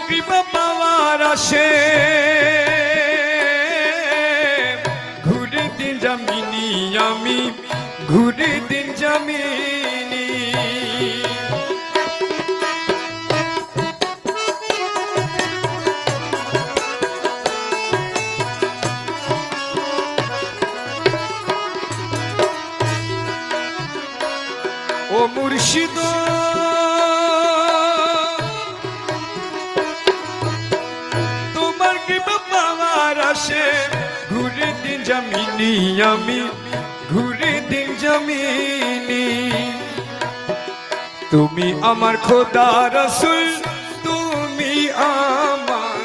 কৃপা পাওয়ার আসে ঘুরে দিন জামিনি আমি ঘুরে দিন জামিনি ও মুর্শিদ তোমার কৃপা পাওয়ার আসে ঘুরে দিন জামিনি আমি ঘুরে দিন জামিনি তুমি আমার খোদা রসুল তুমি আমার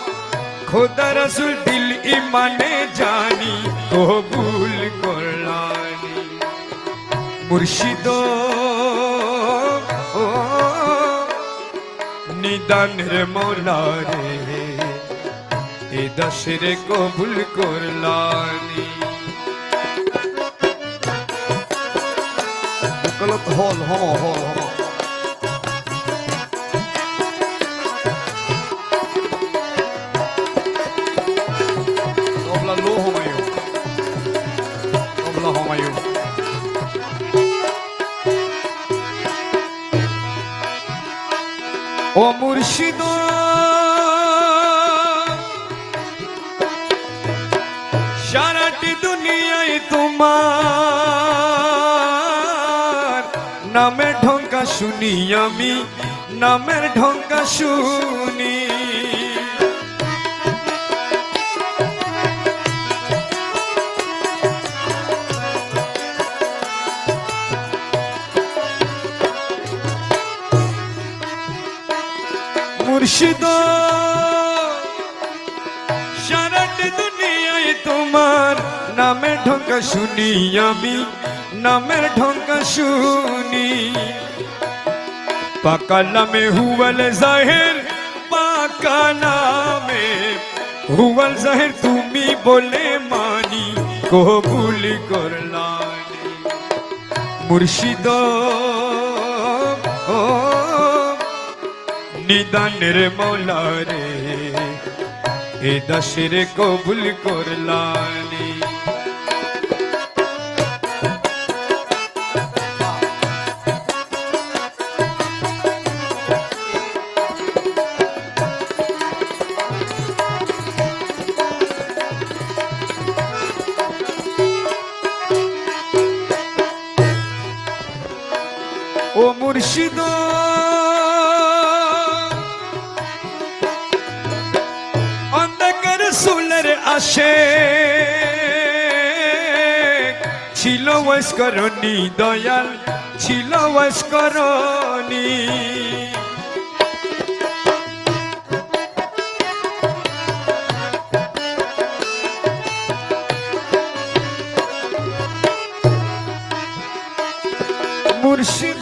খোদা রসুল দিল ইমানে জানি কবুল করলানি মুর্শিদ ও নিদানের মৌলা রে এ দশরে কবুল করলানি গলত হল হল Obla lo homayo. Obla homayo. ও মুর্শিদ সারাটি দুনিয়ায় তোমার নামের ঢঙ্কা শুনি আমি নামের ঢঙ্কা শুনি মুর্শিদ সারাটি দুনিয়ায় তোমার নামের ঢঙ্কা শুনি আমি নামের ঢঙ্কা শুনি পাকা নামে হুয়াল জাহির পাকা নামে হুয়াল জাহির তুমি বলে মানি কবুল করলানি মুর্শিদ ও নিদানের মৌলা রে এ দশরে কবুল করলানি ও মুর্শিদ অন্ধকার সুলের আসে ছিল ওয়াসকরণী দয়াল ছিল ওয়াসকরণী মুর্শিদ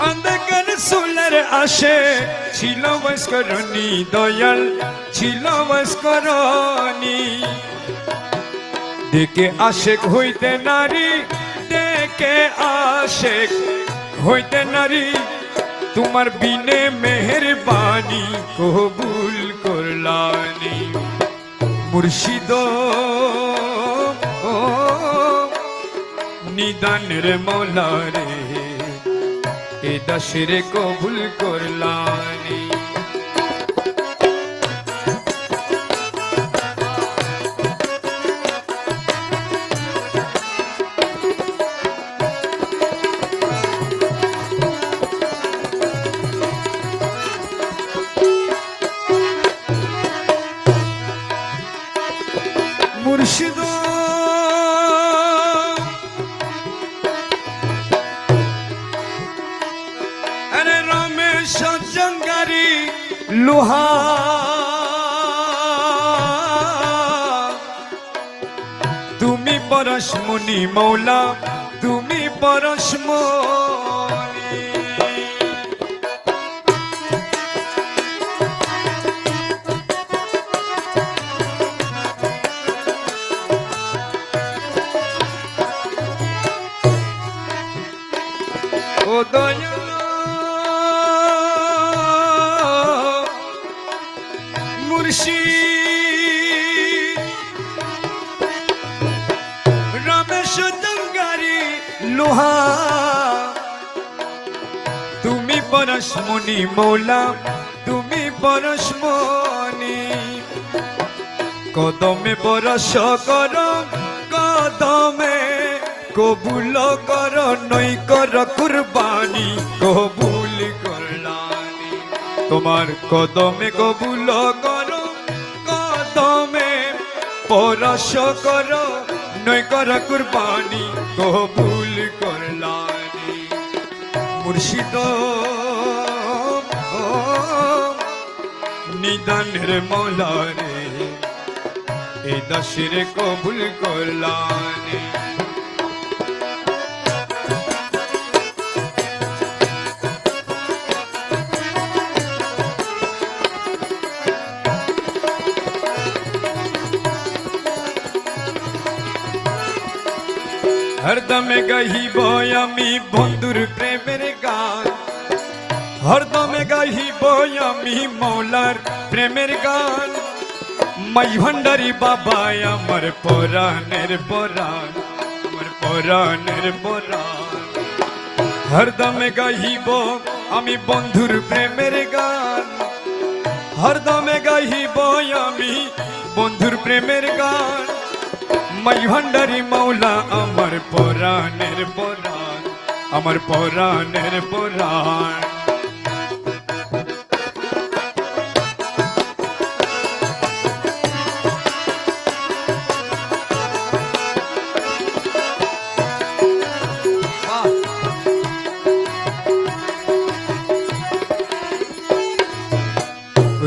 অন্ধকার সুলের আসে ছিল ওয়াসকরণী দয়াল ছিল ওয়াসকরণী দেখে আশেক হইতে নারী দেখে আশেক হইতে নারী তোমার বিনে মেহেরবানি কবুল করলানি মুর্শিদ ও নিদানের মৌলা রে এ দশরে কবুল করলানি মুর্শিদ আরে রমেশ জঙ্গারি লোহা তুমি পরশমণি মৌলা তুমি পরশমণি ও ও দয়া মুর্শিদ রমেশ জঙ্গারি লোহা তুমি পরশমণি মৌলা তুমি পরশমণি কদমে বরস কর কদমে কবুল কর নই কর কুরবানি কবুল করলানি তোমার কদমে কবুল কর কদমে পরশ কর নই কর কুরবানি কবুল করলানি মুর্শিদ নিদানের মৌলা রে এই দাসের কবুল করলানি হরদমে গাহিব আমি বন্ধুর প্রেমের গান হরদমে গাহিব আমি মৌলার প্রেমের গান মাই ভান্ডারি বাবা আমার পরাণের পরাণ আমার পরাণের পরাণ হরদমে গাহিব আমি বন্ধুর প্রেমের গান হরদমে গাহিব আমি বন্ধুর প্রেমের গান মাই ভান্ডারি মৌলা আমার পরাণের পরাণ আমার পরাণের পরাণ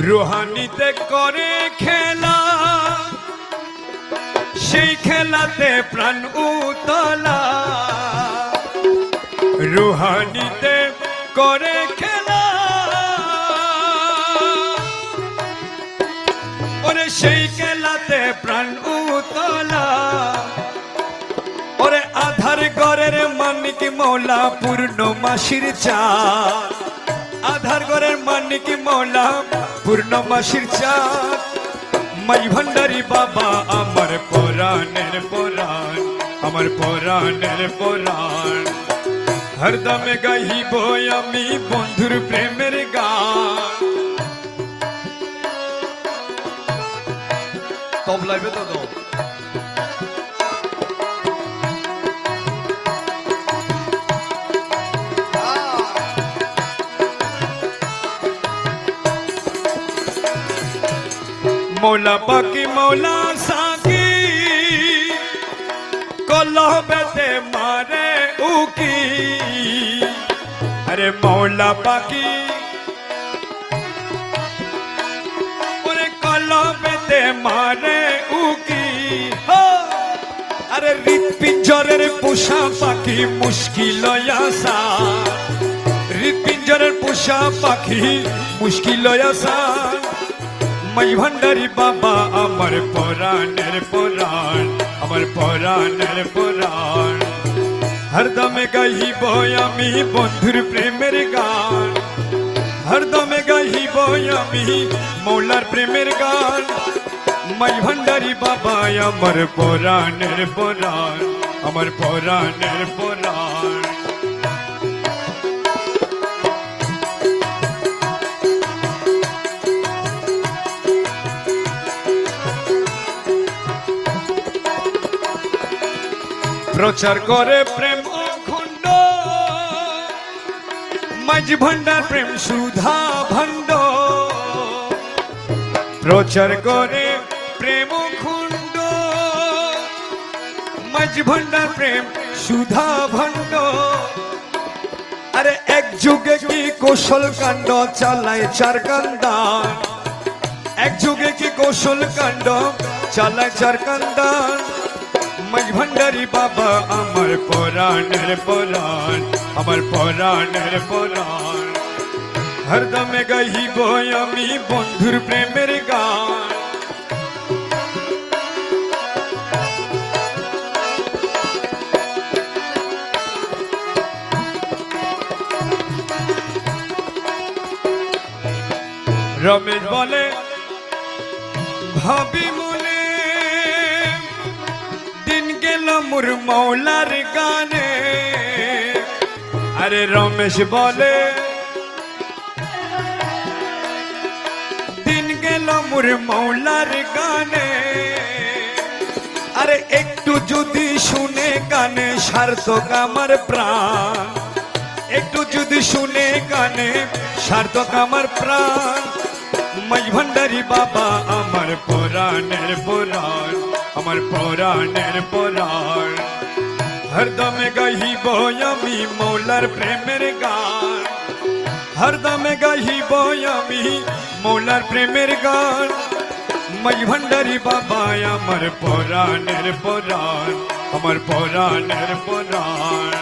রুহানিতে করে খেলা সেই খেলাতে প্রাণ উতলা রুহানিতে করে খেলা ওরে সেই খেলাতে প্রাণ উতলা ওরে আধার ঘরের মানিক মৌলা পূর্ণমাসির চাঁদ আধার ঘরের মানিক মৌলা পূর্ণমাসির চাঁদ মাই ভান্ডারি বাবা আমার পরাণের পরাণ আমার পরাণের পরাণ হরদমে গাহিব আমি বন্ধুর প্রেমের গান তবলাইবে তো দাও मौला बाकी मौला साकी कलह बेते मारे उकी अरे मौला बाकी अरे कलह बेते मारे उकी हो अरे हृद पिंजरेर पोषा पाखी मुश्किल आसा हृद पिंजरेर पोषा पाखी मुश्किल आसा মাই ভান্ডারি বাবা আমার পরাণের পরাণ আমার পরাণের পরাণ হরদমে গাহিব আমি বন্ধুর প্রেমের গান হরদমে গাহিব আমি মৌলার প্রেমের গান মাই ভান্ডারি বাবা আমার পরাণের পরাণ আমার পরাণের পরাণ প্রচার করে প্রেম অখণ্ড মাঝ ভান্ডার প্রেম সুধা ভণ্ড প্রচার করে প্রেম অখণ্ড মাঝ ভান্ডার প্রেম সুধা ভণ্ড আরে এক যুগে কি কৌশল কাণ্ড চালায় চার কান্দান এক যুগে কি কৌশল কাণ্ড চালায় চার কান্দান মাঝ ভান্ডারি বাবা আমার পরাণের পরাণ আমার পরাণের পরাণ হরদমে গাহিব আমি বন্ধুর প্রেমের গান রমেশ বলে ভাবি মনে দিন গেল মোর মৌলার গানে। আরে রমেশ বলে দিন গেল মোর মৌলার গানে। আরে একটু যদি শুনে কানে সার্থক আমার প্রাণ, একটু যদি শুনে কানে সার্থক আমার প্রাণ। মাঝ ভান্ডারি বাবা আমার পুরাণের পুরাণ, আমার পুরাণের পুরাণ। হরদমে গাহিব আমি মৌলার প্রেমের গান, হরদমে গাহিব আমি মৌলার প্রেমের গান। মাঝ ভান্ডারি বাবা আমার পুরাণের পুরাণ, আমার পুরাণের পুরাণ।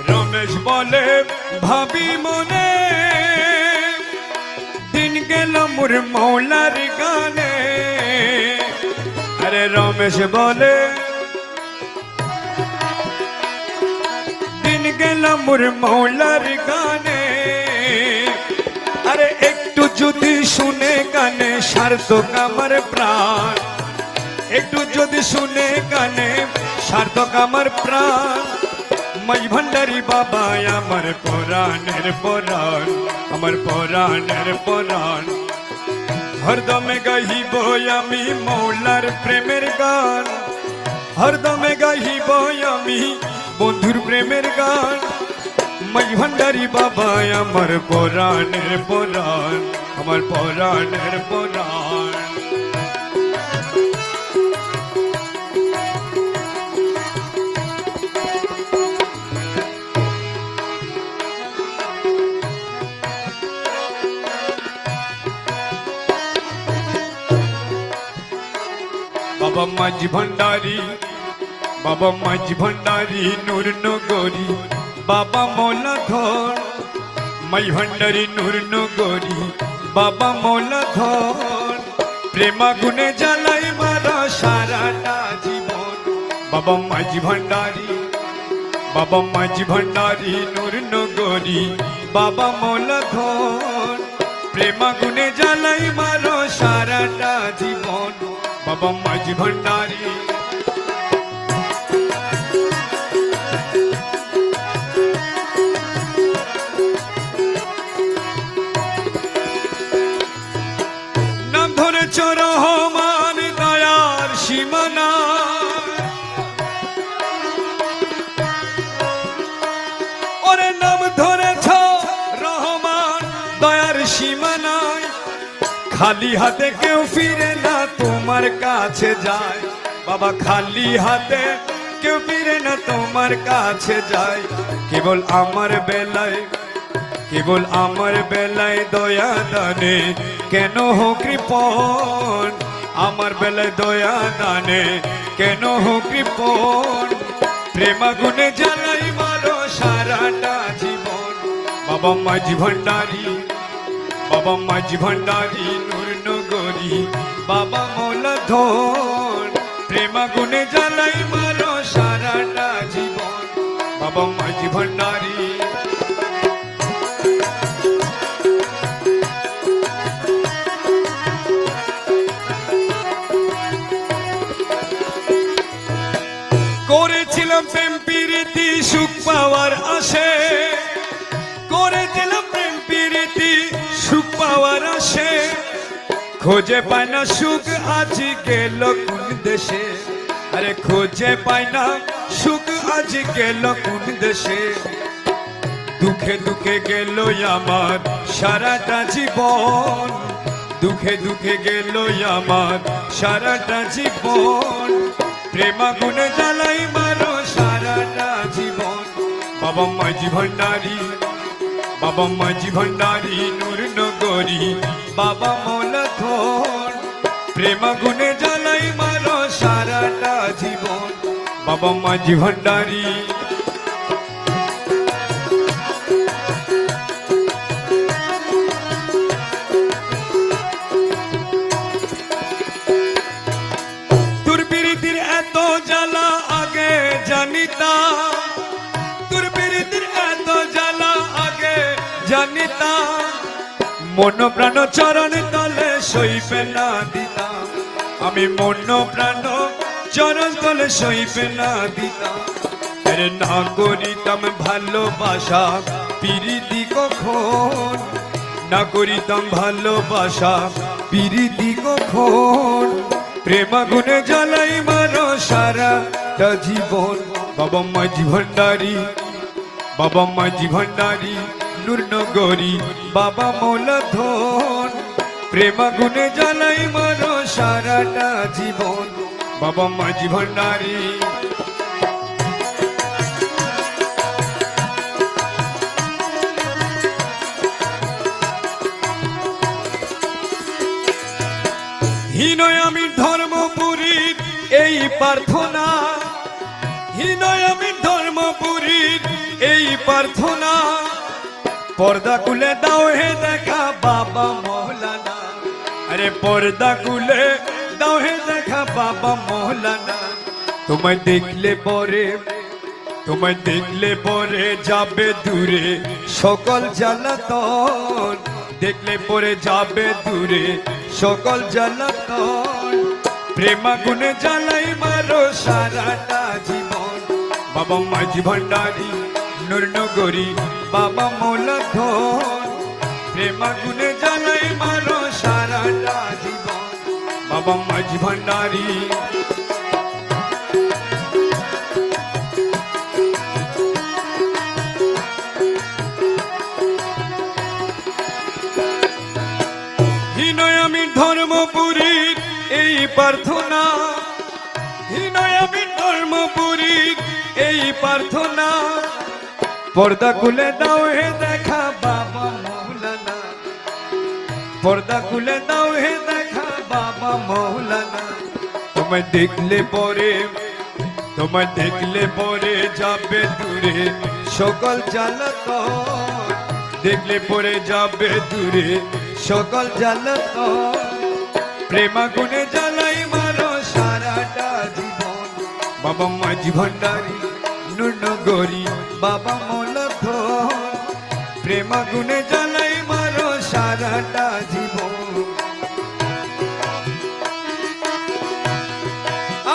রমেশ বলে ভাবি মনে দিন গেল মোর মৌলার গানে। আরে রমেশ বলে দিন গেল মোর মৌলার গানে। আরে একটু যদি শুনে কানে সার্থক আমার প্রাণ, একটু যদি শুনে কানে সার্থক আমার প্রাণ। মাঝ ভান্ডারি বাবা আমার পুরাণের পুরাণ, আমার পুরাণের পুরাণ। হরদমে গাহিব আমি মৌলার প্রেমের গান, হরদমে গাহিব আমি বন্ধুর প্রেমের গান। মাঝ ভান্ডারি বাবা আমার পুরাণের পুরাণ, আমার পুরাণের পুরাণ। বাবা মাঝ ভান্ডারি, বাবা মাঝ ভান্ডারি নূর নগরী, বাবা মৌলা ধর। মাঝ ভান্ডারি নূর নগরী, বাবা মৌলা ধর। প্রেমা গুনে জ্বালাই মারা সারাটা জীবন। বাবা মাঝ ভান্ডারি, বাবা মাঝ ভান্ডারি নূর নগরী, বাবা মৌলা ধর। প্রেমা গুনে জ্বালাই মারো সারাটা জীবন। বাবা মাঝ ভান্ডারি, নাম ধরেছ রহমান দয়ার সীমানা। ওরে নাম ধরেছ রহমান দয়ার সীমানায়। খালি হাতে কেউ ফিরে না তোমার কাছে যায়। বাবা খালি হাতে কেউ ফিরে না তোমার কাছে যায়। কেবল আমার বেলায়, কেবল আমার বেলায় দয়া দানে কেন হো কৃপণ। আমার বেলায় দয়া দানে কেন হো কৃপণ। প্রেমা গুনে জ্বালাই মারো সারাটা জীবন। বাবা মাঝ ভান্ডারি, বাবা মাঝ ভান্ডারি নূর নগরী, বাবা মৌলা ধন। প্রেমা গুনে জ্বালাই মারো সারাটা জীবন। বাবা মাঝ ভান্ডারি, করেছিলাম প্রেম প্রীতি সুখ পাওয়ার আশে। করেছিলাম প্রেম প্রীতি সুখ পাওয়ার আশে। খোঁজে পায় না সুখ আজ গেল কোন দেশে। আরে খোঁজে পায় না সুখ আজ গেল কোন দেশে। দুঃখে দুঃখে গেল আমার সারাটা জীবন। দুঃখে দুঃখে গেল আমার সারাটা জীবন। প্রেমা গুনে জ্বালাই মারো সারাটা জীবন। বাবা মাঝ ভান্ডারি, বাবা মাঝ ভান্ডারি নূর নগরী, বাবা মৌলা ধন। প্রেমা গুনে জ্বালাই মারো সারাটা জীবন। বাবা মাঝ ভান্ডারি, মন প্রাণ চরণ তলে সইবে না দিতাম, আমি মন প্রাণ চরণ তলে সইবে না দিতাম। আরে না করিতাম ভালোবাসা পিরিতি কখন, না করিতাম ভালোবাসা পিরিতি কখন। প্রেম আগুনে জ্বালাই মারো সারাটা জীবন। বাবা মাঝি ভান্ডারী, বাবা মাঝি ভান্ডারী নূরনগরী বাবা মৌলাধন। প্রেম আগুনে জ্বালাই মারো সারাটা জীবন। বাবা মাঝি ভান্ডারী। হীনয় আমি ধর্মপুরীর এই প্রার্থনা, হীনয় আমি ধর্মপুরীর এই প্রার্থনা। পর্দা খুলে দাও হে দেখা বাবা মৌলানা, আরে পর্দা খুলে দাও হে দেখা বাবা মৌলানা। তোমায় দেখলে পরে, তোমায় দেখলে পরে যাবে দূরে সকল জ্বালাতন। দেখলে পরে যাবে দূরে সকল জ্বালাতন। প্রেম আগুনে জ্বালাই মারো সারাটা জীবন। বাবা মাঝি ভান্ডারী নূরনগরী বাবা মৌলাধন। প্রেম আগুনে জ্বালাই মারো সারাটা জীবন। বাবা মাঝি ভান্ডারী। হীনয় আমি ধর্মপুরীর এই প্রার্থনা, হীনয় আমি ধর্মপুরীর এই প্রার্থনা। পর্দা খুলে দাও হে দেখা বাবা মৌলানা, পর্দা খুলে দাও হে দেখা বাবা মৌলানা। তোমায় দেখলে পরে, তোমায় দেখলে পরে যাবে দূরে সকল জ্বালাতন। দেখলে পরে যাবে দূরে সকল জ্বালাতন। প্রেম আগুনে জ্বালাই মারো সারাটা জীবন। বাবা মাঝি ভান্ডারী নূরনগরী বাবা মৌলাধন। প্রেম আগুনে জ্বালাই মারো সারাটা জীবন।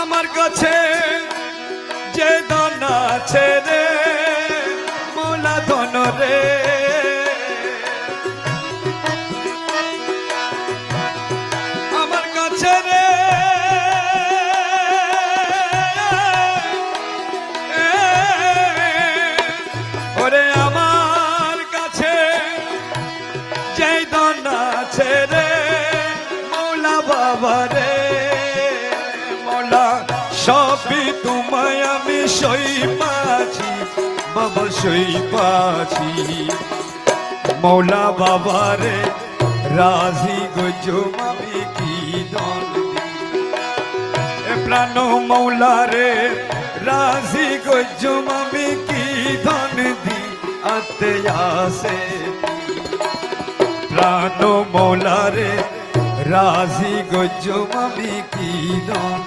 আমার কাছে যে ধন আছে রে মৌলাধন রে, আমার কাছে রে ওরে, আমার কাছে যে ধন আছে রে মৌলা বাবা রে। মৌলা সবই তোমায় আমি সই পাচ্ছি বাবা সই পাচ্ছি। মৌলা বাবা রে রাজি গজো আমি কি দন প্রাণ। মৌলা রে রাজি গজো আমি কি ধন দি আতে আসে। প্রাণ মৌলা রে রাজি গজো আমি কি দন।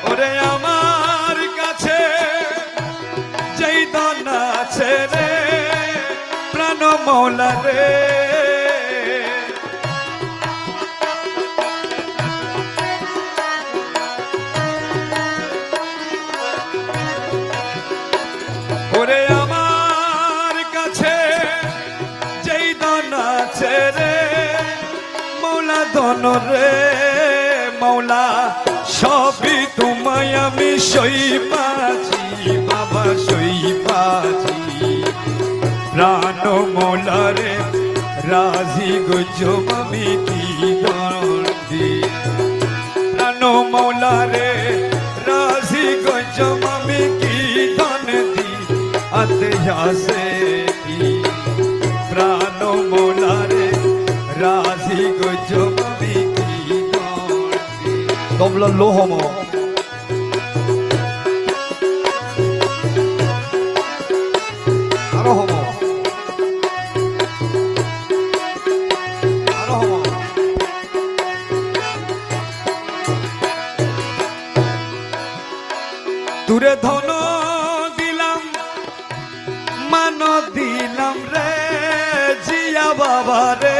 ওরে আমার কাছে যেই ধন আছে রে প্রাণ মৌলা রে। ওরে আমার কাছে যেই ধন আছে রে মৌলা ধন রে। মৌলা সবই তোমায় আমি সই পাচ্ছি বাবা সই পাচ্ছি। প্রাণ মৌলা রে রাজি গজো আমি কি দন দি। প্রাণ মৌলা রে রাজি গজো আমি কি দন দি আতে আসে কি। প্রাণ মৌলা রে রাজি গজো আমি কি দন দি। তবলা লোহম আরো হম আরো হম। তুরে ধন দিলাম মান দিলাম রে জিয়া বাবা রে।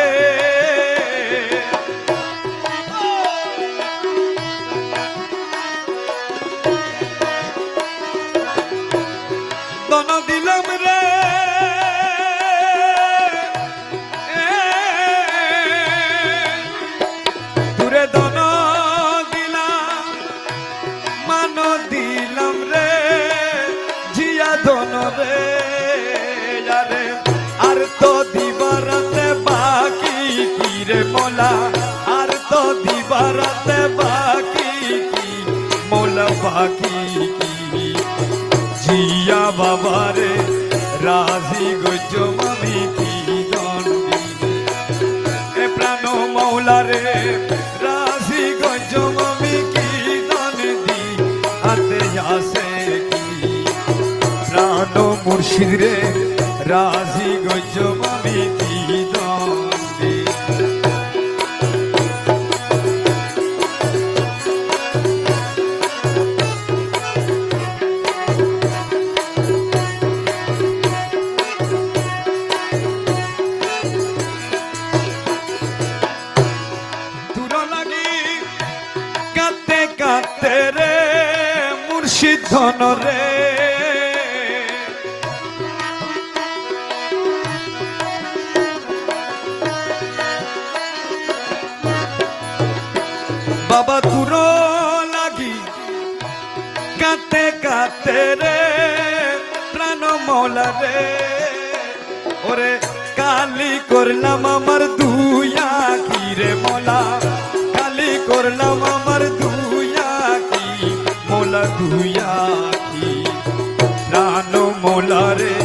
রে মোলা আর তো দিবারাতে বাকি কি মোলা বাকি কি জিয়া বাবারে রাজি গজম আমি কি দন্ডি এ প্রাণ মৌলা রে রাজি গজম আমি কি দন্ডি হাতে আসে কি প্রাণ মুর্শিদ রে রাজি গজম আমি কি দন্ডি কাঁদতে রে মুর্শিদ ধন রে বাবা তুর লাগি কাঁদতে রে প্রাণ মৌলা রে ওরে কালি করলাম আমার দুয়া কি রে মোলা কালি করলাম আমার দুয়া কি মোলা দুয়া কি প্রাণ মোলা রে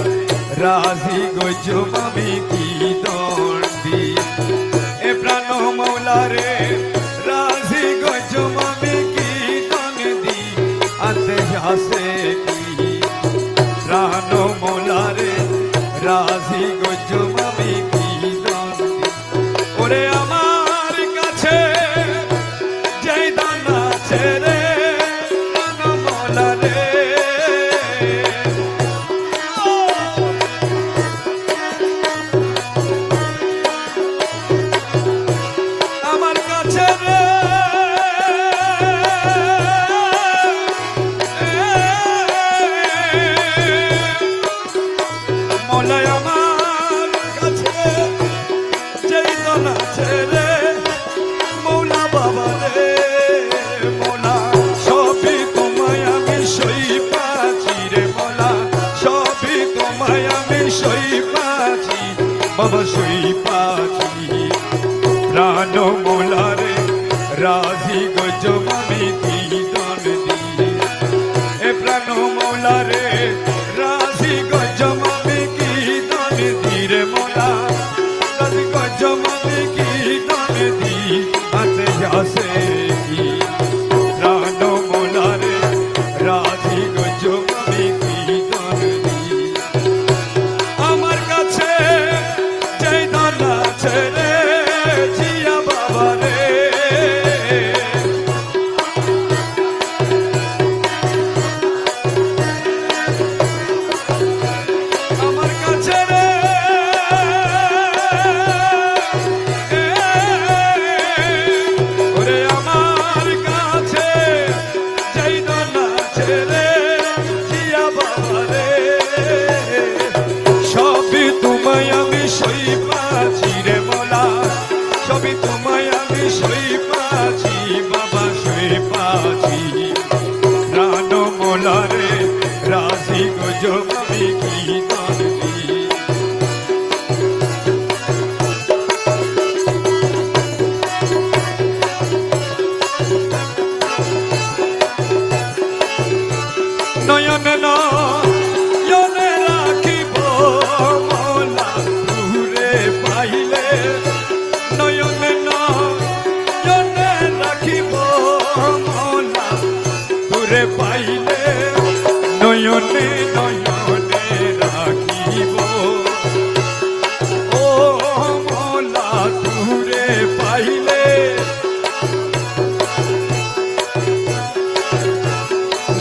রাজি গজম আমি কি দন্ডি এ প্রাণ মোলা রে রাজি গজম আমি কি দন্ডি আতে আসে কি প্রাণ মোলা রে রাজি গজম আমি কি দন্ডি ওরে আমার কাছে যেই দানা ছেড়ে প্রাণ মোলা রে আমার কাছে রে মোলা আমার কাছে যেই দানা ছেড়ে মৌলা বাবা রে মোলা সবই তোমায় আমি সই পাচ্ছি রে মোলা সবই তোমায় আমি সই পাচ্ছি বাবা সই পাচ্ছি প্রাণ মোলা রে রাজি গজম আমি কি দন্ডি এ প্রাণ মোলা রে রাজি গজম আমি কি দন্ডি রে মোলা রাজি গজম আমি কি দন্ডি হাতে আসে কি প্রাণ মোলা রে রাজি গজম আমি কি দন্ডি আমার কাছে যেই দানা ছেড়ে জিয়া বাবা রে আমার কাছে রে ওরে আমার কাছে যেই দানা ছেড়ে জিয়া বাবা রে সবই তোমায় আমি সই পাচ্ছি রে মোলা সবই তোমায় আমি সই পাচ্ছি বাবা সই পাচ্ছি প্রাণ মোলা রে রাজি গজম আমি কি দন্ডি নয়ন নয়নে রাখিব মোলা দূরে পাইলে নয়ন নয়নে রাখিব মোলা দূরে পাইলে নয়নে নয়নে রাখিব ও মোলা দূরে পাইলে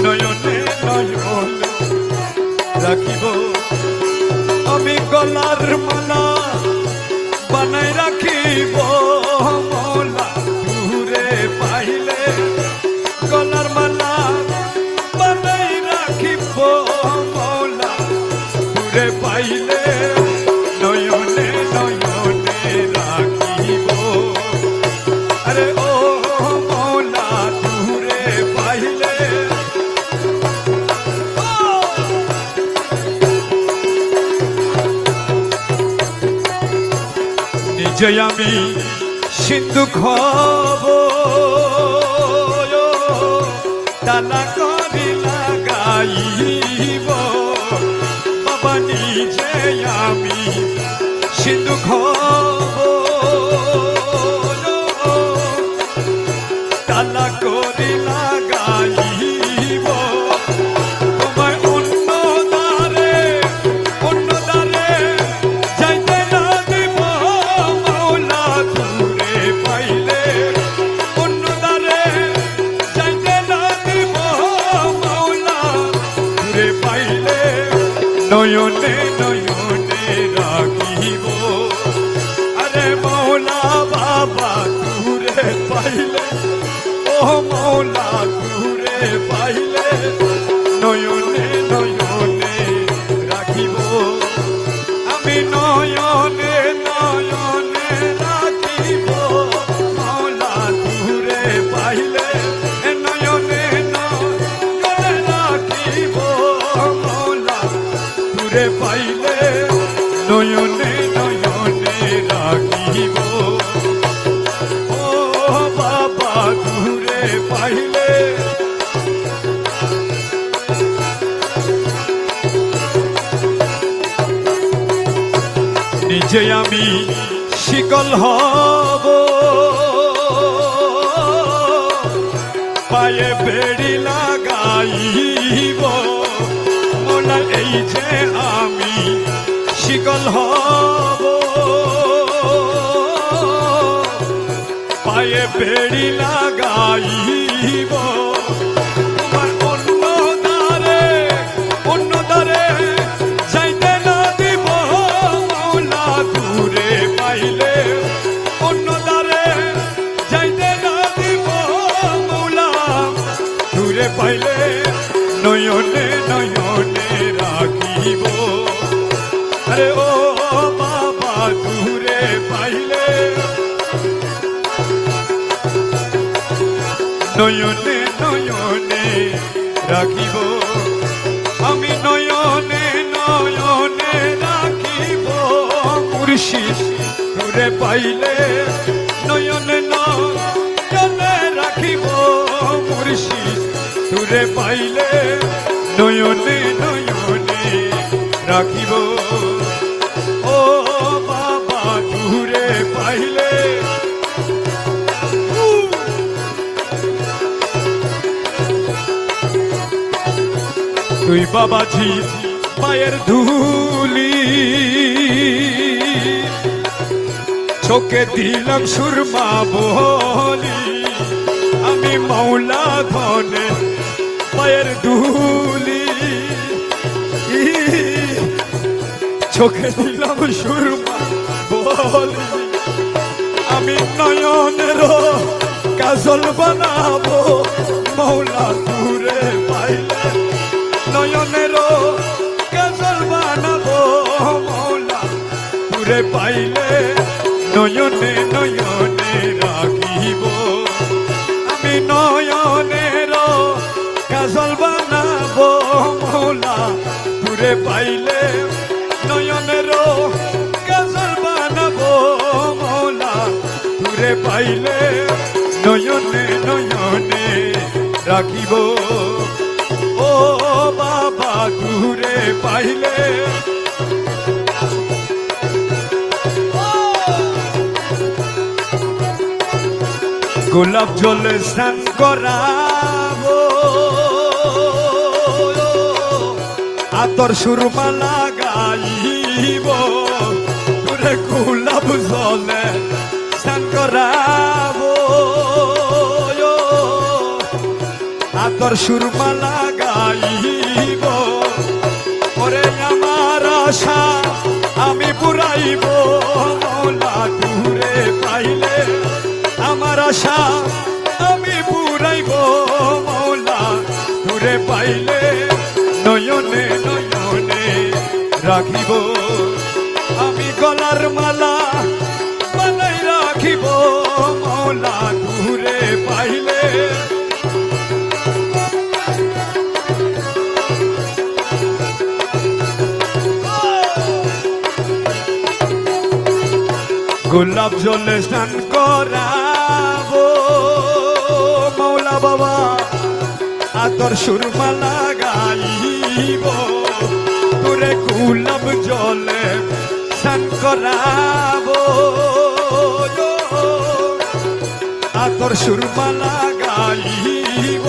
নয়নে নয়নে রাখিব আমি গলার মালা বানাই রাখিব মোলা দূরে পাইলে গলার মালা বানাই রাখিব মোলা দূরে পাইলে নয়নে নয়নে রাখিব আরে ও মোলা দূরে পাইলে নিজে আমি সিন্ধু খবর তালা করি লাগাইব বাবা নিজে আমি সিন্ধু খবর তালা করি লাগাইব তোমায় অন্য দ্বারে যাইতে না দিব মাওলা দূরে পাইলে অন্য দ্বারে যাইতে না দিব মাওলা দূরে পাইলে নয়নে নয়নে রাখিব আরে মাওলা বাবা দূরে পাইলে ও মাওলা দূরে পাইলে নয়নে নয়নে রাখিব আমি নয়নে নয়নে রাখিব মাওলা দূরে পাইলে নয়নে নয়নে রাখিব মাওলা দূরে পাইলে নয়নে নয়নে রাখিব ও বাবা দূরে পাইলে নিজে আমি শিকল হব পায়ে বেড়ি লাগাইব মোলা এই যে আমি শিকল হব পায়ে বেড়ি লাগাইব তোমার অন্য দ্বারে যাইতে না দিব মাওলা দূরে পাইলে অন্য দ্বারে যাইতে না দিব মাওলা দূরে পাইলে নয়নে নয়নে রাখিব আরে ও বাবা দূরে পাইলে নয়নে নয়নে রাখিব আমি নয়নে নয়নে রাখিব মুর্শিদ দূরে পাইলে নয়নে নয়নে রাখিব মুর্শিদ দূরে পাইলে নয়নে নয়নে রাখিব ও বাবা দূরে পাইলে তুই বাবাজি পায়ের ধুলি চোখে দিলাম সুরমা বলি আমি মাওলা ধনে পায়ের ধুলি চোখে দিলাম সুরমা বলি আমি নয়নের কাজল বানাবো মাওলা দূরে পাইলে নয়নের কাজল বানাবো মাওলা দূরে পাইলে নয়নে নয়নে রাখিব আমি নয়নের কাজল বানাবো মাওলা দূরে পাইলে নয়নের কাজল বানাবো মাওলা দূরে পাইলে নয়নে নয়নে রাখিব ও বাবা দূরে পাইলে গোলাপ জলে স্নান করাবো আতর সুরমা লাগাইব তোরে গোলাপ জলে স্নান করাবো আতর সুরমা লাগাইব ওরে আমার আশা আমি পুরাইব মাওলা দূরে পাইলে আমার আশা আমি পুরাইব মাওলা দূরে পাইলে নয়নে নয়নে রাখিব আমি গলার মালা বানাই রাখিব মাওলা দূরে পাইলে গোলাপ জলে স্নান করাবো মৌলা বাবা আতর সুরমালা গাইব তোরে গুলাব জলে স্নান করাবো আতর সুরমালা গাইব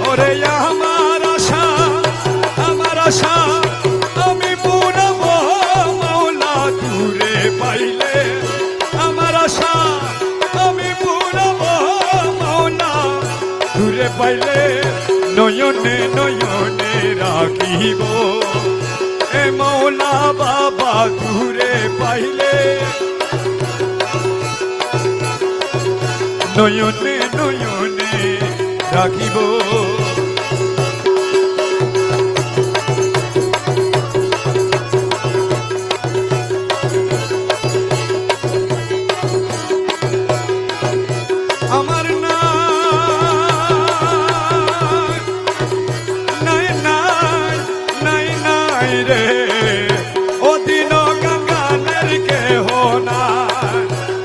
ওরে আমার আশা আমি পুরাবো মৌলা দূরে পাইলে আমার আশা আমি পুরাবো মৌলা দূরে পাইলে নয়নে নয়নে রাখিব এ মৌলা বাবা দূরে পাইলে নয়নে নয়নে রাখিব আমার নাই নাই নাই নাই রে ও দিন গঙ্গানের কেহ না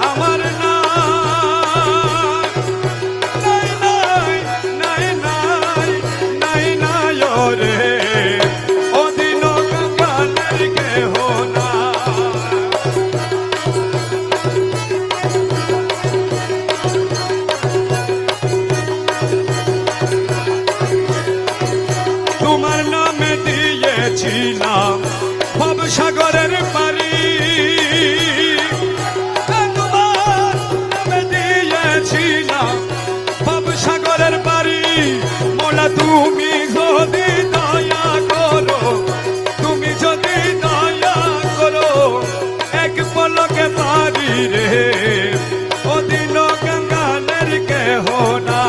আমার নাই নাই নাই নাই নাই নাই রে ও দিন গঙ্গানের কেহ না তোমার নামে দিয়েছিলাম ভবসাগরের পারি তোমার নামে দিয়েছিলাম ভবসাগরের পারি মোলা তুমি যদি দয়া করো তুমি যদি দয়া করো এক পলকে পারি রে ও দিন গঙ্গানের কেহ না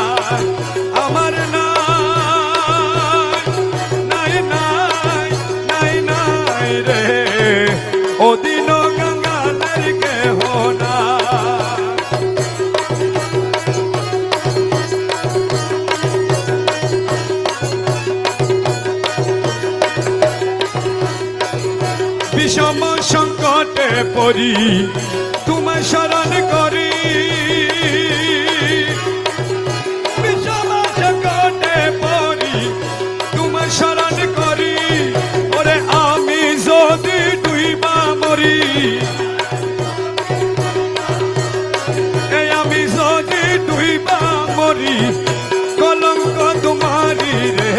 আমার রে ও দিন গঙ্গানের কেহ না বিষম সংকটে পড়ি তোমায় শরণ করি বিষম সংকটে পড়ি তোমায় শরণ করি ওরে আমি যদি ডুইবা মরি এই আমি যদি ডুইবা মরি কলঙ্ক তোমারি রে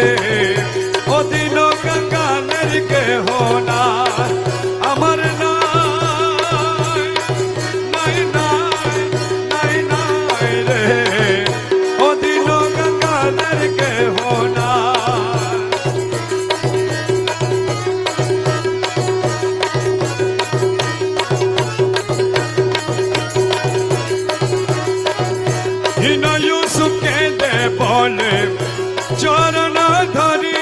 ও দিন গঙ্গানের কেহ না আমার নাই নাই নাই নাই রে ও দিন গঙ্গানের কেহ না ইউসুফকে দে বলে চরণ ধরি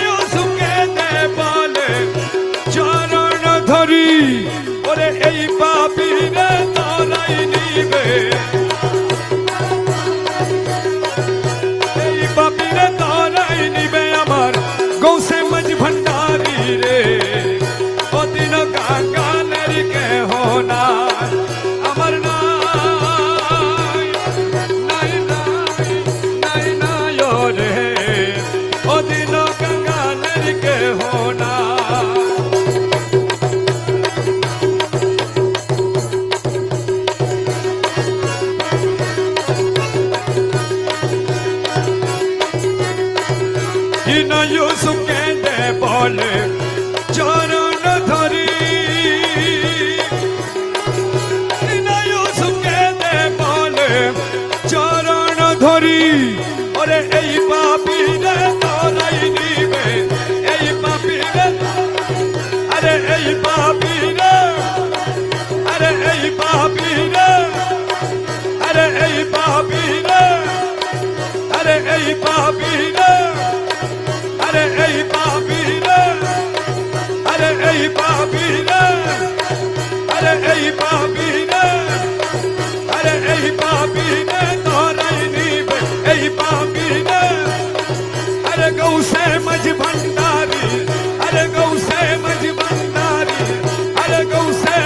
ইউসুফকে দে বলে চরণ ধরি ওরে এই পাপীরে তরাই নিবে এই পাপীরে তরাই নিবে আমার গৌসে মজ ভণ্ডারি রে ও দিন গঙ্গানের কেহ না আমার নাই নাই নাই নাই নাই রে ও দিন গঙ্গানের কেহ না ইউসুফকে দে বলে চরণ ধরি ইউসুফকে দে বলে চরণ ধরি ওরে এই পাপীরে তরাই নিবে এই পাপীরে আরে এই পাপীরে আরে এই পাপীরে আরে এই পাপীরে আরে এই পাপীরে আরে এই পাপীরে আরে এই পাপীরে আরে এই পাপীরে আরে এই পাপীরে তরাই নিবে এই পাপীরে আরে গৌসে মজ ভণ্ডারি আরে গৌসে মজ ভণ্ডারি আরে গৌসে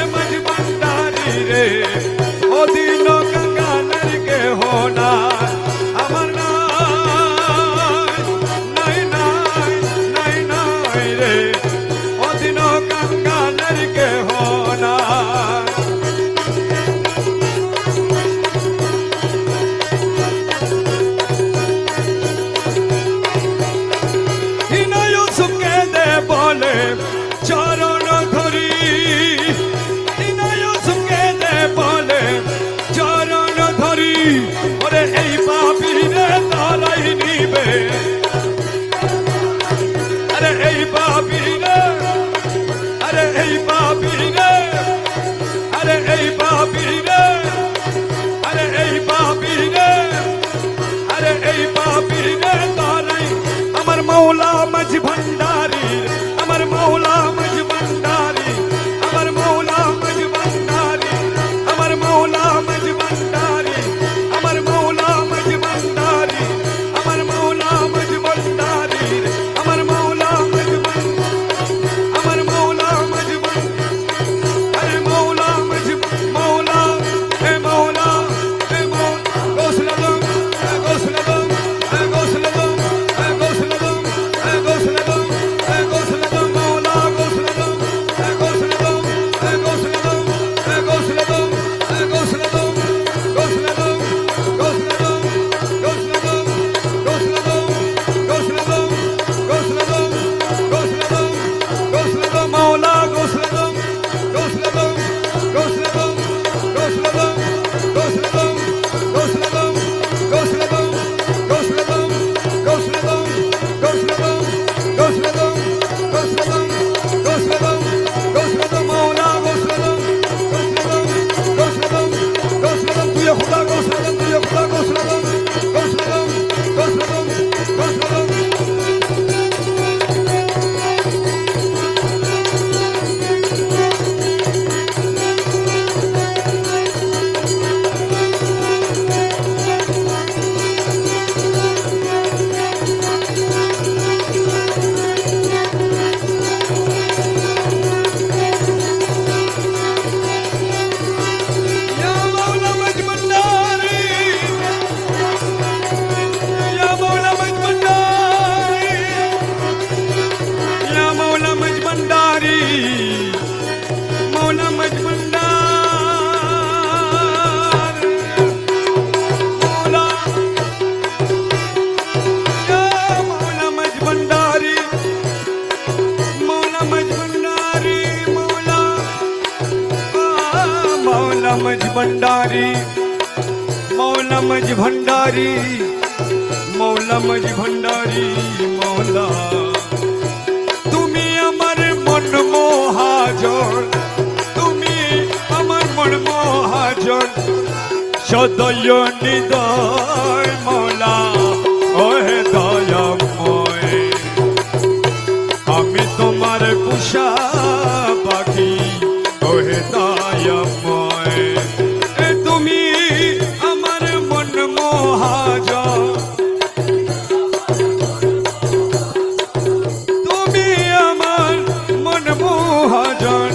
মজমন্দার মৌলা মৌলা মজমন্দারি মৌলা মজমন্দারি মৌলা মৌলা মজমন্দারি মৌলা মজভন্ডারি মৌলা মজভন্ডারি মৌলা তুমি আমার মন মহাজন তুমি আমার মন মহাজন সদয় নিদয় মৌলা ওহে দয়াময় আমি তোমার পুষা পাখি ওহে দয়াময় তুমি আমার মন মহাজন তুমি আমার মন মহাজন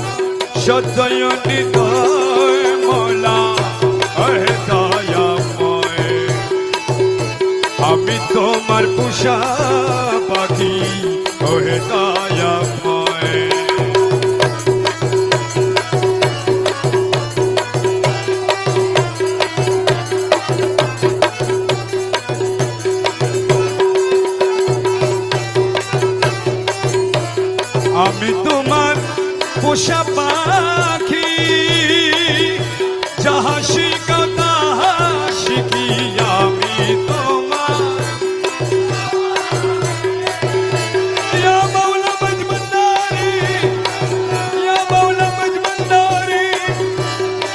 সদয় নিদয় মৌলা ওহে দয়াময় আমি তোমার পুষা পাখি ওহে দয়াময় আমি তোমার পোষা পাখি যাহা শিখা তাহা শিখি আমি তোমার ইয়া মৌলা মজমন্দারি ইয়া মৌলা মজমন্দারি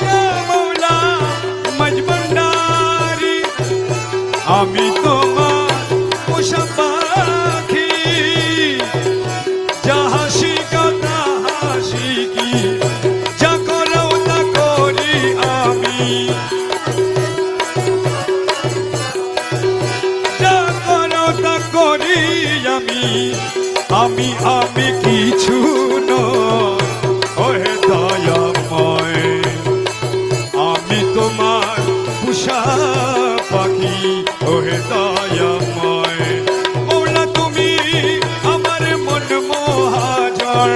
ইয়া মৌলা মজমন্দারি আমি তোমার পোষা পাখি যাহা শিখা তাহা শিখি যা করো তা করি আমি যা করো তা করি আমি আমি আমি কিছু নই ওহে দয়াময় আমি তোমার পুষা পাখি ওহে দয়াময় মৌলা তুমি আমার মন মহাজন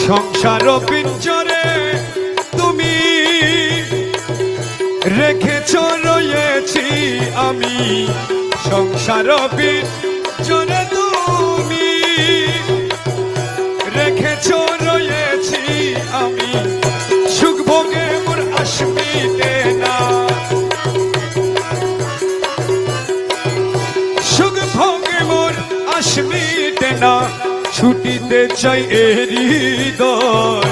সংসার পিঞ্জরে তুমি রেখেছ রয়েছি আমি সংসার পিঞ্জরে তুমি রেখেছ রয়েছি আমি সুখ ভোগে মোর আসমিতে না সুখ ভোগে মোর আসমিতে না ছুটিতে চাই এ হৃদয়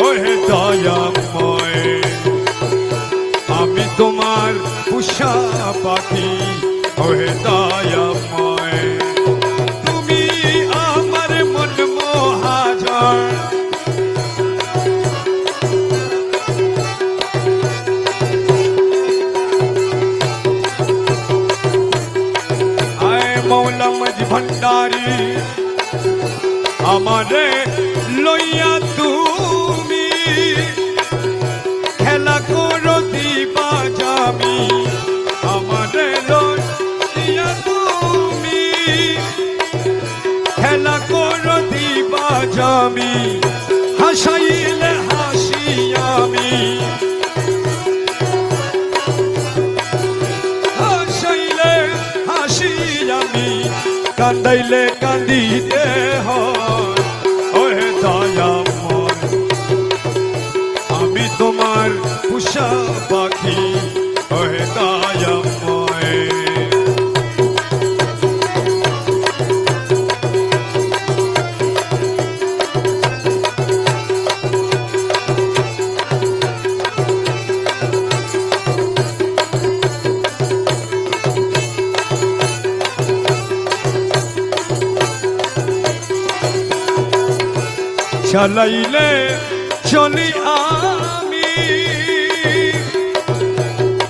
ওহে দয়াময় আমি তোমার পুষা পাখি ওহে দয়াময় তুমি আমার মন মহাজন আয় মৌলা মজভন্ডারি আমারে লইয়া তুমি খেলা করো দিবা জামি আমারে লইয়া তুমি খেলা করো দিবা জামি হাসাইলে হাসি আমি হাসাইলে হাসি আমি কান্দাইলে কান্দিতে হয় ওহে দয়াময় আমি তোমার পুষা পাখি ওহে দয়াময় চালাইলে চলি আমি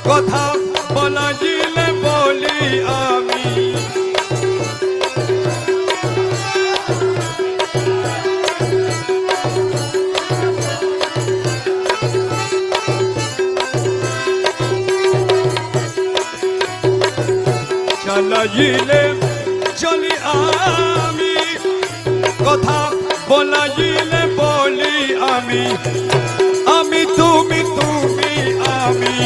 কথা বলা দিলে বলি আমি বলাইলে চলি আমি, কথা বলাইলে বলি আমি, আমি তুমি তুমি আমি,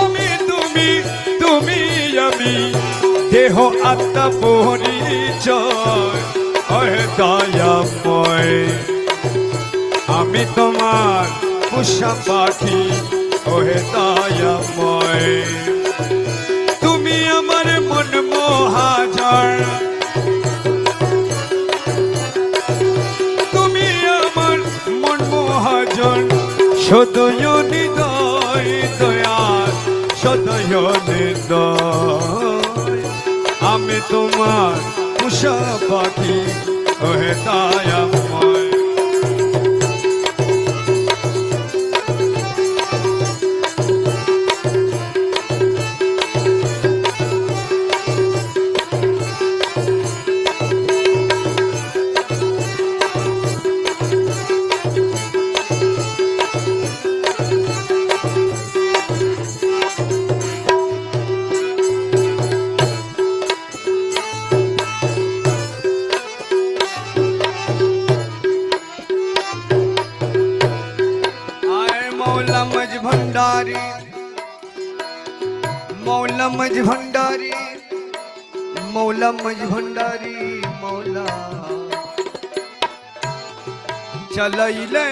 আমি তুমি তুমি আমি, দেহ আত্মা পরিচয় ওহে দয়াময়। আমি তোমার পোষা পাখি ওহে দয়াময়। তুমি আমার মন মহাজন, তুমি আমার মন মহাজন, সদয় হৃদয় দয়াল, সদয় হৃদয়। আমি তোমার পোষা পাখি ওহে দয়াময়। मौलमज भंडारी, मौलमज भंडारी, मौलमज भंडारी मौला चलैले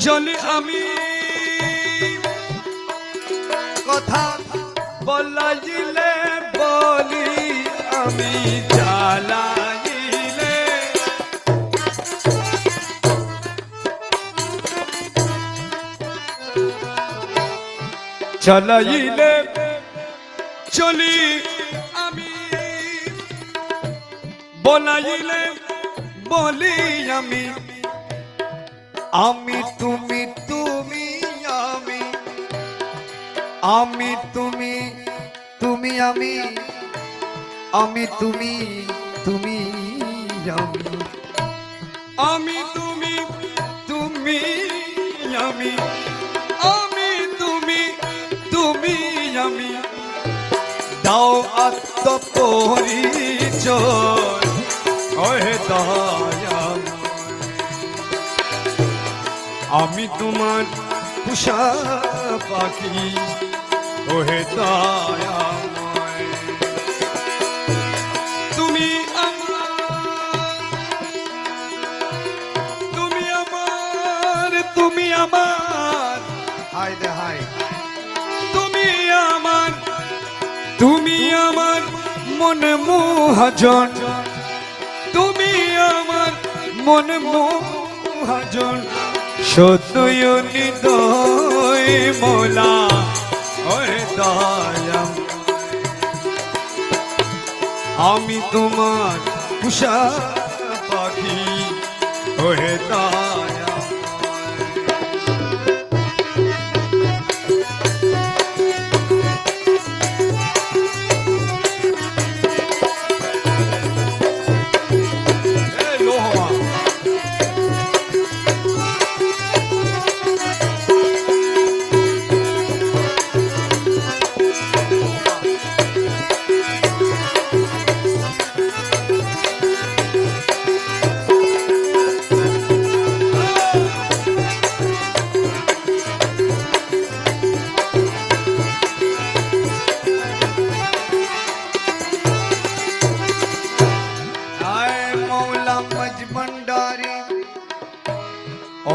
चली आमी, कथा बलाइले बली आमी चालाइले, चलाइले चली आमी, বলাইলে বলি আমি, আমি তুমি তুমি আমি, আমি তুমি তুমি আমি, আমি তুমি তুমি আমি, আমি তুমি তুমি আমি, আমি তুমি তুমি আমি, দাও আত্মপরিচয় ওহে দয়াময়। আমি তোমার পোষা পাখি ওহে দয়াময়। তুমি আমার, তুমি আমার, তুমি আমার, হাই দে হাই, তুমি আমার, তুমি আমার মনে মহাজন, তুমি আমার মনে মহাজন, সদয় হৃদয় মৌলা ওহে দয়াময়। আমি তোমার পোষা পাখি ওহে দয়াময়।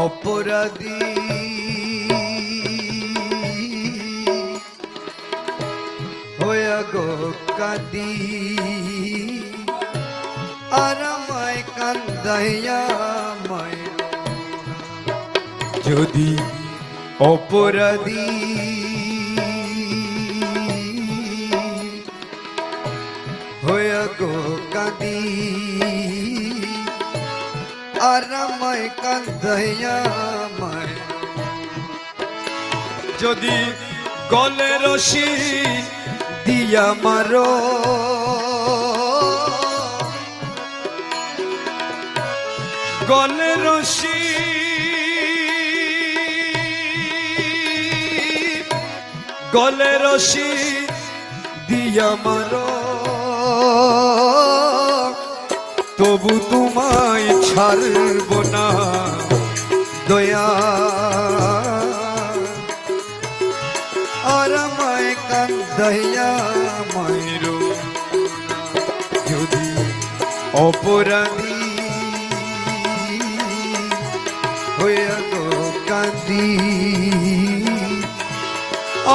অপরাধী হয়ে গো কাঁদি, আর আমায় কান্দাইয়া মায়, যদি অপরাধী হয়ে গো কাঁদি, আর আমায় কান্দাইয়া মায়, যদি গলে রশি দিয়া মারো, গলে রশি গলে রশি দিয়া মারো তবু তোমায় ছাড়ব না দয়া আর আমায় কান্দাইয়া মাইরো যদি অপরাধী হইয়া গো কান্দি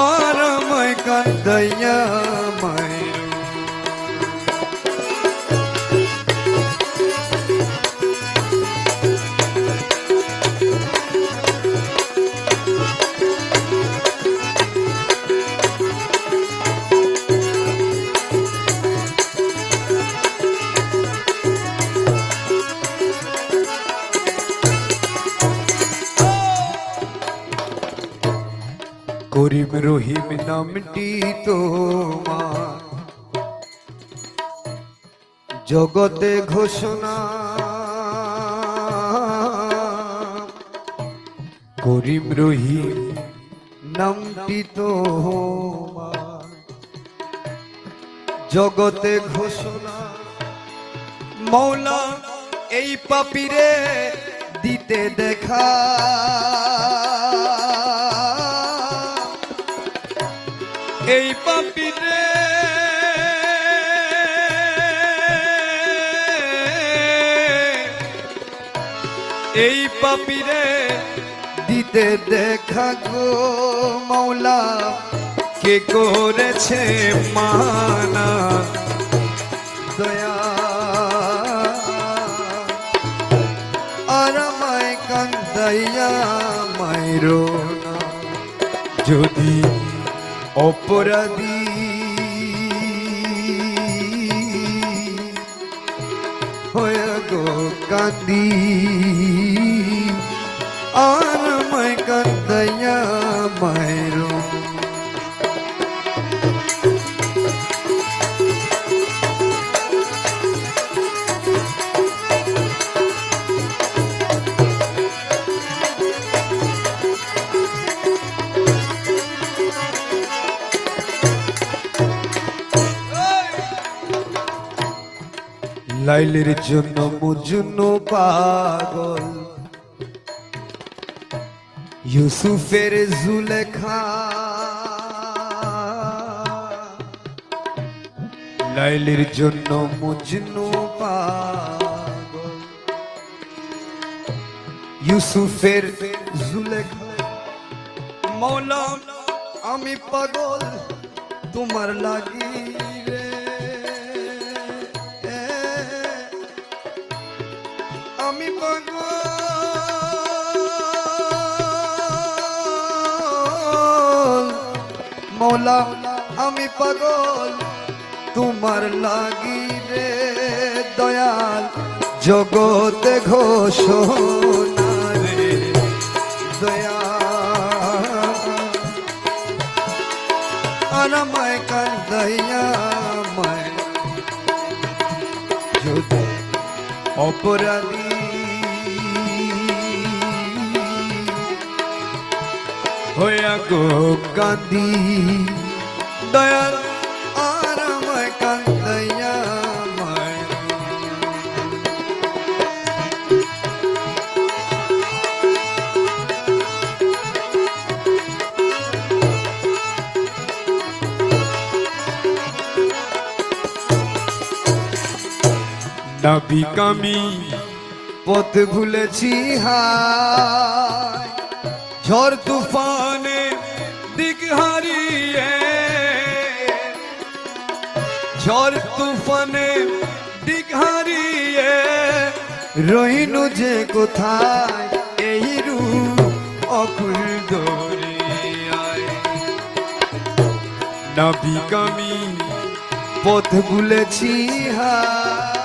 আর আমায় কান্দাইয়া মাইরো করিম রহিম নামটি তোমার জগতে ঘোষণা করিম রহিম নামটি তোমার জগতে ঘোষণা মৌলা এই পাপীরে দিতে দেখা এই পাপীরে এই পাপীরে দিতে দেখা গো মৌলা কে করেছে মানা দয়া আর আমায় কান্দাইয়া মাইরো না যদি অপরাধী হয়ে গো কান্দি আর আমায় কান্দাইয়া মাইরো লাইলের জন্য মুজনু পাগল ইউসুফের জুলেখা লাইলের জন্য মুজনু পাগল ইউসুফের জুলেখা মৌলা আমি পাগল তোমার লাগি আমি পাগল মৌলা আমি পাগল তোমার লাগি রে দয়াল জগতে ঘোষণা রে দয়াল আর আমায় কান্দাইয়া মায় যদি অপরাধী হইয়া গো কান্দি দয়াল আর আমায় কান্দাইয়া মায় নাবিক আমি পথ ভুলেছি হায় ঝড় তুফানে দিক হারিয়ে ঝড় তুফানে দিক হারিয়ে রইনু যে কোথায় এই রূপ অকুল দরিয়ায় নাবিক আমি পথ ভুলেছি হায়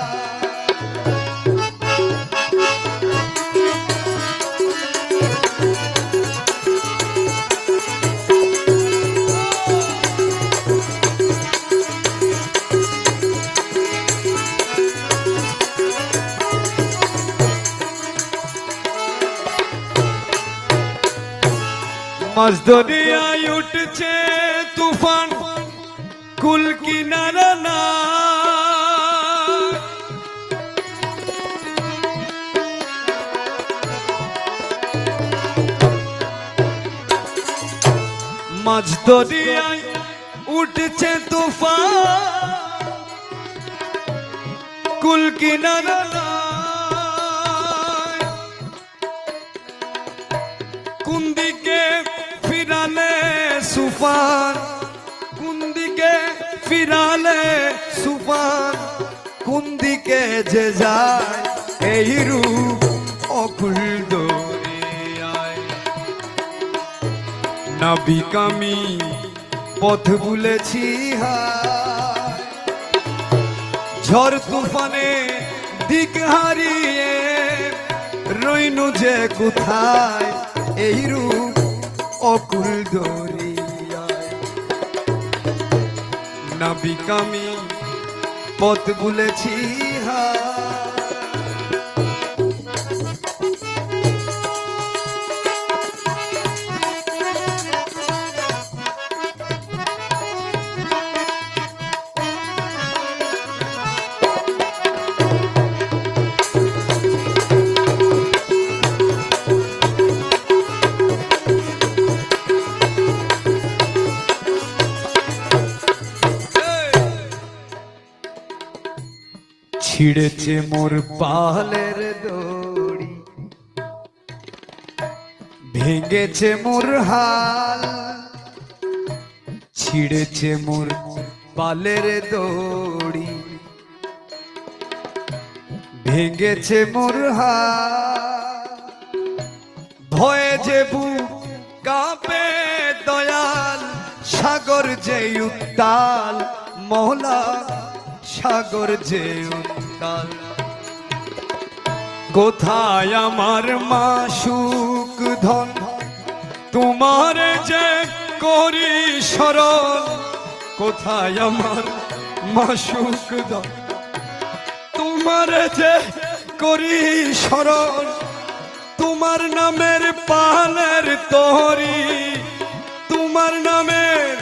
মাছ দরিয়ায় উঠছে তুফান কুল কিনারা না মাঝ দরিয়ায় উঠছে তুফান কুল কিনারা না কোন দিকে ফিরালে সুফান কোন দিকে ফিরালে সুফান কোন দিকে যে যায় এই রূপ অকুল দরিয়ায় নাবিক আমি পথ ভুলেছি হায় ঝড় তুফানে দিক হারিয়ে রইনু যে কোথায় এই রূপ অকুল দরিয়ায় নাবিক আমি পথ ভুলেছি হায় ছিড়েছে মোর পালের দড়ি ভেঙেছে মোর হাল ছিড়েছে মোর পালের দড়ি ভেঙেছে মোর হাল ভয়ে যে বুক কাঁপে দয়াল সাগর যে উত্তাল মহলা সাগর যে উত্তাল কোথায় আমার মাসুক ধন তোমার যে করি স্মরণ কোথায় আমার মাসুক ধন তোমার যে করি স্মরণ তোমার নামের পালের তরি তোমার নামের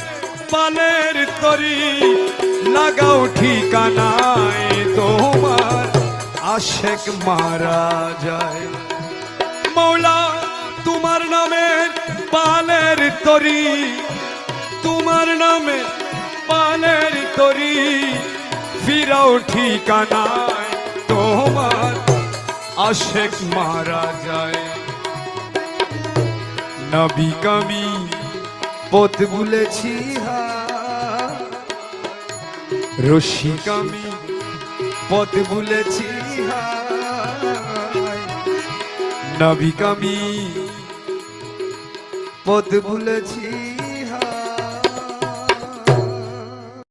পালের তরি লাগাও ঠিকানায় তোমার আশেক মারা যায় মৌলা তোমার নামের পালের তরি তোমার নামের পালের তরি ফিরাও ঠিকানায় তোমার আশেক মারা যায় নাবিক আমি পথ ভুলেছি রসিক আমি পথ ভুলেছি নাবিক আমি পথ ভুলেছি